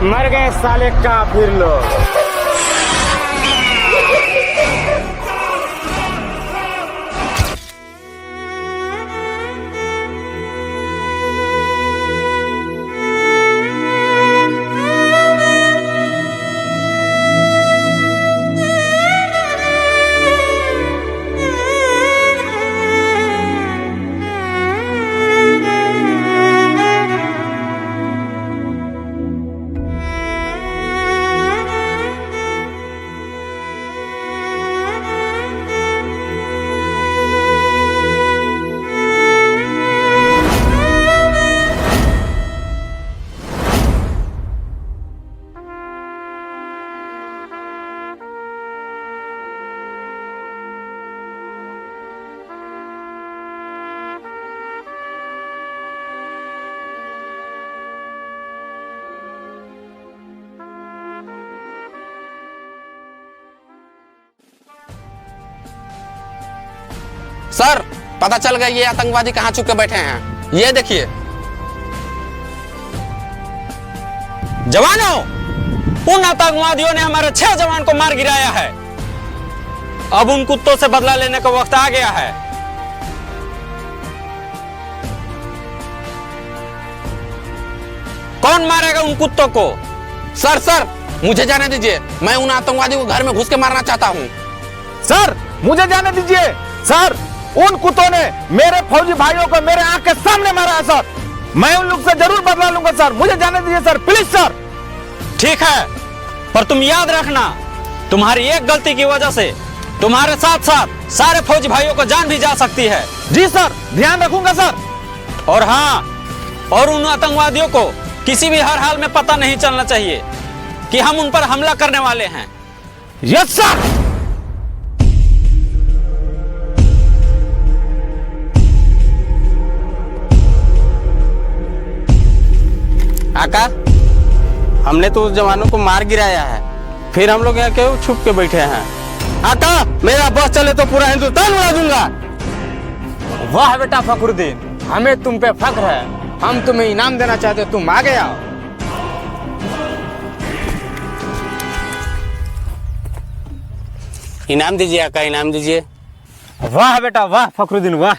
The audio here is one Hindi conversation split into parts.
मर गए साले काफिर लोग। सर, पता चल गया ये आतंकवादी कहाँ छुप के बैठे हैं। ये देखिए। जवानों, उन आतंकवादियों ने हमारे 6 जवान को मार गिराया है। अब उन कुत्तों से बदला लेने का वक्त आ गया है। कौन मारेगा उन कुत्तों को? सर, मुझे जाने दीजिए। मैं उन आतंकवादियों को घर में घुस के मारना चाहता हूँ। सर, मुझे जाने दीजिए। सर, उन कुत्तों ने मेरे फौजी भाइयों को मेरे आंख के सामने मारा है सर। मैं उन लोग से जरूर बदला लूंगा सर। मुझे जाने दीजिए सर, प्लीज सर। ठीक है, पर तुम याद रखना, तुम्हारी एक गलती की वजह से तुम्हारे साथ साथ सारे फौजी भाइयों को जान भी जा सकती है। जी सर, ध्यान रखूंगा सर। और हाँ, और उन आतंकवादियों को किसी भी हर हाल में पता नहीं चलना चाहिए कि हम उन पर हमला करने वाले हैं। Yes sir. आका, हमने तो उस जवानों को मार गिराया है, फिर हम लोग यहाँ क्यों छुप के बैठे हैं? आका, मेरा बस चले तो पूरा हिंदुस्तान उड़ा दूंगा। वाह बेटा फखरुद्दीन, हमें तुम पे फख्र है। हम तुम्हें इनाम देना चाहते, तुम आ गया। इनाम दीजिए आका, इनाम दीजिए। वाह बेटा वाह फखरुद्दीन वाह।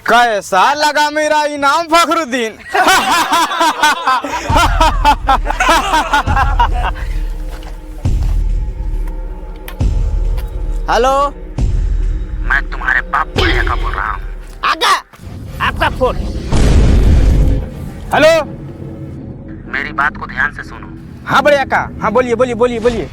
कैसा लगा मेरा इनाम फखरुद्दीन? हेलो, मैं तुम्हारे बाप बढ़िया का बोल रहा हूँ। आगा, आपका फोन। हेलो, मेरी बात को ध्यान से सुनो। हाँ बढ़िया का, हाँ बोलिए बोलिए बोलिए बोलिए।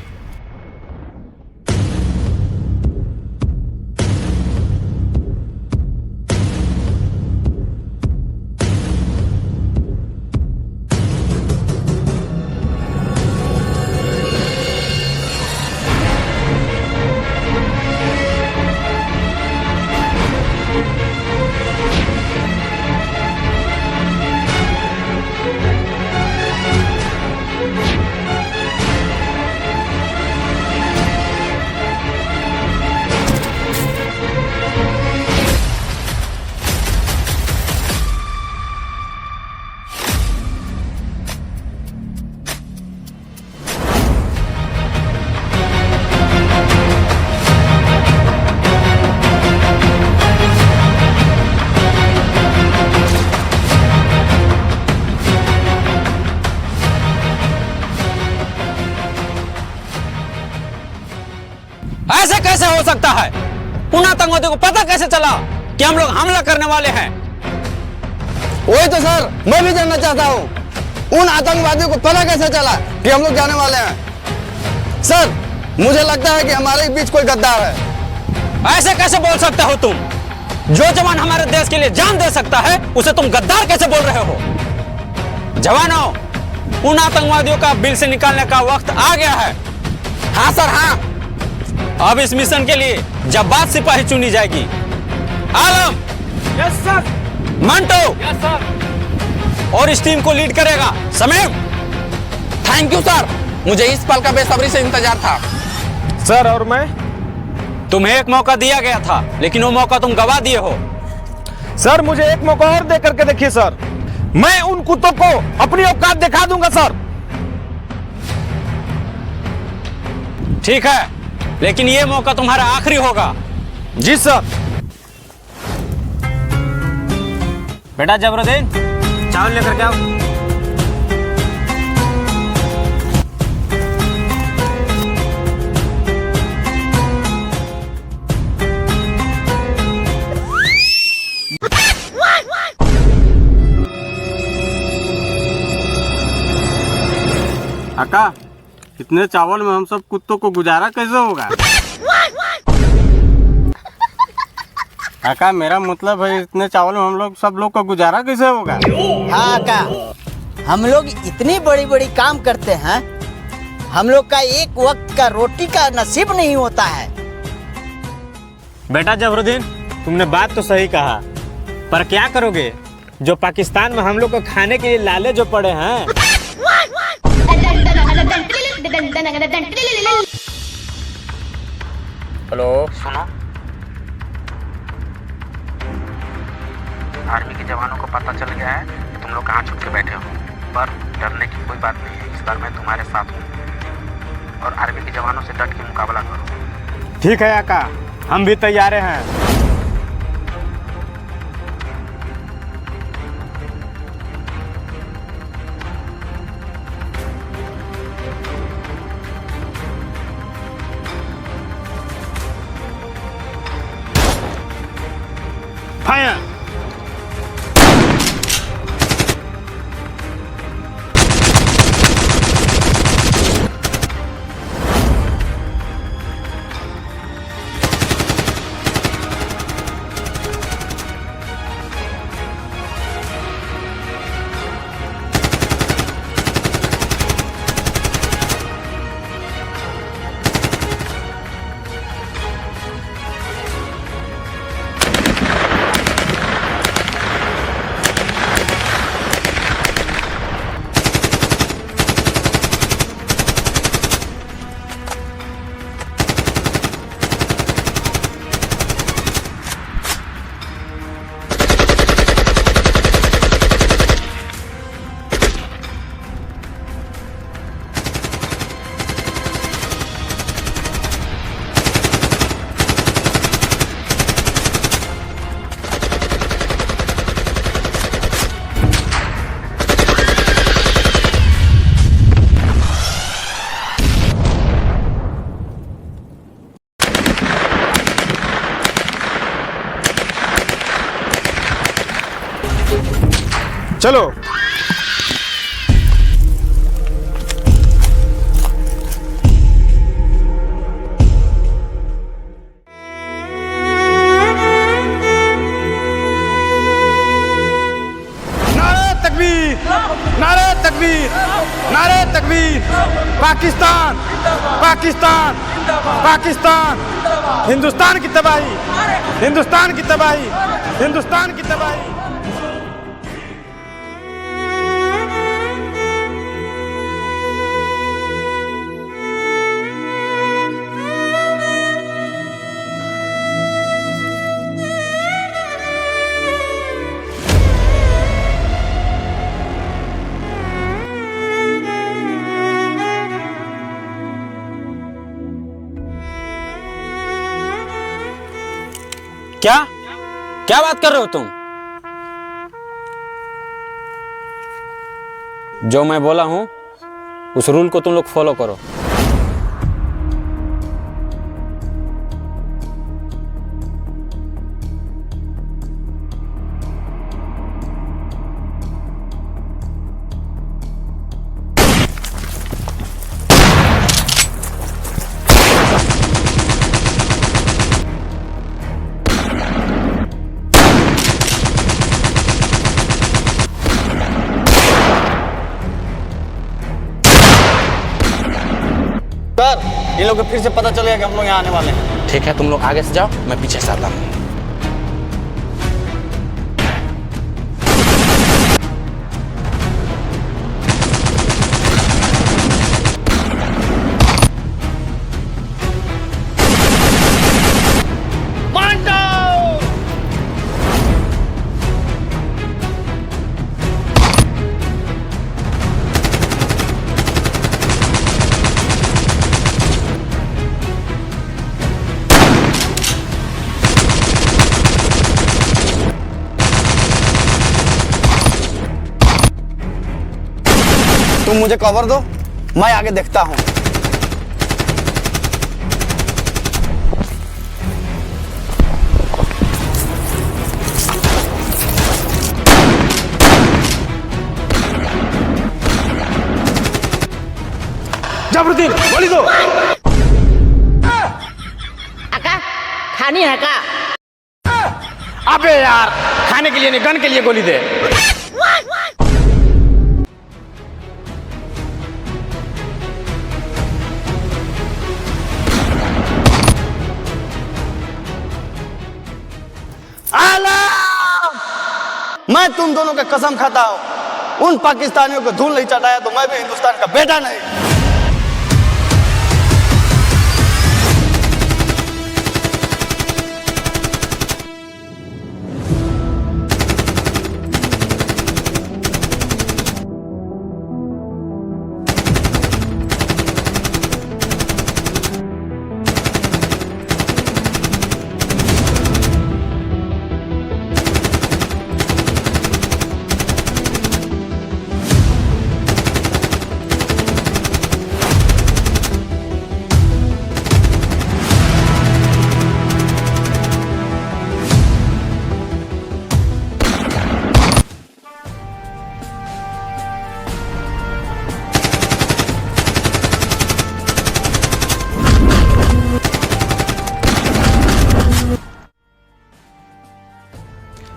ऐसे कैसे हो सकता है? उन आतंकवादियों को पता कैसे चला कि हम लोग हमला करने वाले हैं? वही तो सर, मैं भी जानना चाहता हूँ। उन आतंकवादियों को पता कैसे चला कि हम लोग जाने वाले हैं? सर, मुझे लगता है कि हमारे बीच कोई गद्दार है। ऐसे कैसे बोल सकते हो तुम? जो जवान हमारे देश के लिए जान दे सकता है, उसे तुम गद्दार कैसे बोल रहे हो? जवानों, उन आतंकवादियों का बिल से निकालने का वक्त आ गया है। हाँ सर, हाँ। अब इस मिशन के लिए जब्बात सिपाही चुनी जाएगी। Alam, yes sir. Manto, yes sir. और इस टीम को लीड करेगा समीम। थैंक यू सर, मुझे इस पल का बेसब्री से इंतजार था। सर, और मैं? तुम्हें एक मौका दिया गया था, लेकिन वो मौका तुम गवा दिए हो। सर मुझे एक मौका और दे करके देखिए सर, मैं उन कुत्तों को अपनी औकात दिखा दूंगा सर। ठीक है, लेकिन ये मौका तुम्हारा आखिरी होगा। जी सर। बेटा जबरुद्दीन, चावल लेकर के आओ। काका, इतने चावल में हम सब कुत्तों को गुजारा कैसे होगा? काका मेरा मतलब है इतने चावल में हम लोग सब लोग का गुजारा कैसे होगा? हाँ का, हम लोग इतनी बड़ी बड़ी काम करते हैं, हम लोग का एक वक्त का रोटी का नसीब नहीं होता है। बेटा जबरुद्दीन, तुमने बात तो सही कहा, पर क्या करोगे? जो पाकिस्तान में हम लोग को खाने के लिए लाले जो पड़े हैं। हेलो, सुनो, आर्मी के जवानों को पता चल गया है कि तुम लोग कहाँ छुप के बैठे हो, पर डरने की कोई बात नहीं है। इस बार मैं तुम्हारे साथ हूँ और आर्मी के जवानों से डट के मुकाबला करो। ठीक है काका, हम भी तैयार हैं। फायर! चलो। नारे तकबीर, नारे तकबीर, नारे तकबीर। पाकिस्तान, पाकिस्तान, पाकिस्तान। हिंदुस्तान की तबाही, हिंदुस्तान की तबाही, हिंदुस्तान की तबाही। क्या क्या बात कर रहे हो तुम? जो मैं बोला हूं उस रूल को तुम लोग फॉलो करो। सर, इन लोग को फिर से पता चलेगा कि हम लोग यहाँ आने वाले हैं। ठीक है, तुम लोग आगे से जाओ, मैं पीछे से आता हूं। तुम मुझे कवर दो, मैं आगे देखता हूँ। जबरुद्दीन गोली दो। अका खानी है का? अबे यार, खाने के लिए नहीं, गन के लिए गोली दे। मैं तुम दोनों का कसम खाता हूं, उन पाकिस्तानियों को धूल नहीं चटाया तो मैं भी हिंदुस्तान का बेटा नहीं।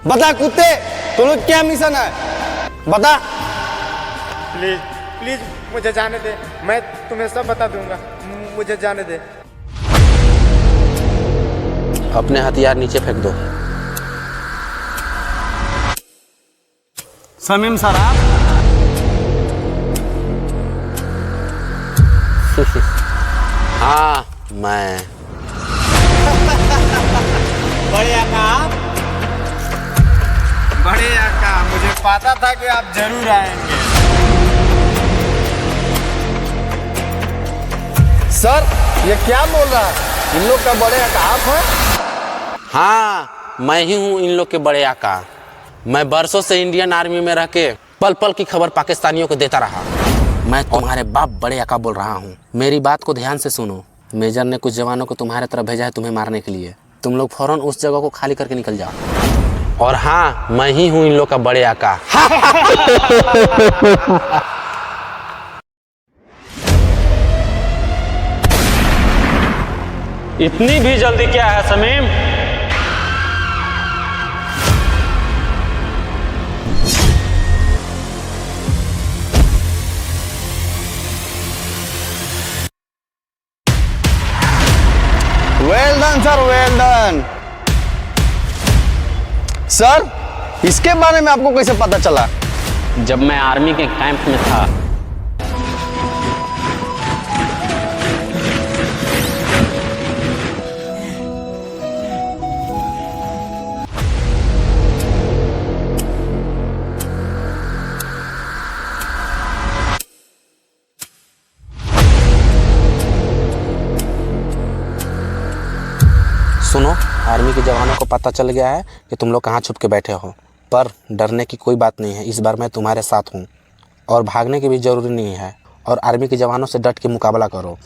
बता कुत्ते, तुम लोग क्या मिशन है? बता। प्लीज प्लीज मुझे जाने दे, मैं तुम्हें सब बता दूंगा, मुझे जाने दे। अपने हथियार नीचे फेंक दो। समीम सर आप? हाँ मैं। बढ़िया काम, बढ़िया काम। मुझे पता था कि आप जरूर आएंगे। सर ये क्या बोल रहा है? इन लोग का बड़े आका आप हैं? हाँ मैं ही हूँ इन लोग के बड़े आका। मैं बरसों से इंडियन आर्मी में रह के पल पल की खबर पाकिस्तानियों को देता रहा। मैं तुम्हारे बाप बड़े आका बोल रहा हूँ। मेरी बात को ध्यान से सुनो। मेजर ने कुछ जवानों को तुम्हारे तरफ भेजा है तुम्हें मारने के लिए। तुम लोग फौरन उस जगह को खाली करके निकल जाओ। और हाँ मैं ही हूँ इन लोग का बड़े आका। इतनी भी जल्दी क्या है Sameem? Well done sir, well done. Sir इसके बारे में आपको कैसे पता चला? जब मैं आर्मी के कैंप में था सुनो, आर्मी के जवानों को पता चल गया है कि तुम लोग कहाँ छुप के बैठे हो, पर डरने की कोई बात नहीं है। इस बार मैं तुम्हारे साथ हूँ और भागने की भी जरूरी नहीं है। और आर्मी के जवानों से डट के मुकाबला करो।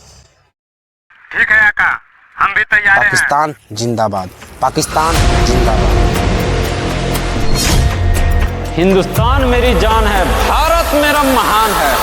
ठीक है आका, हम भी तैयार हैं। पाकिस्तान जिंदाबाद, पाकिस्तान जिंदाबाद। हिंदुस्तान मेरी जान है, भारत मेरा महान है।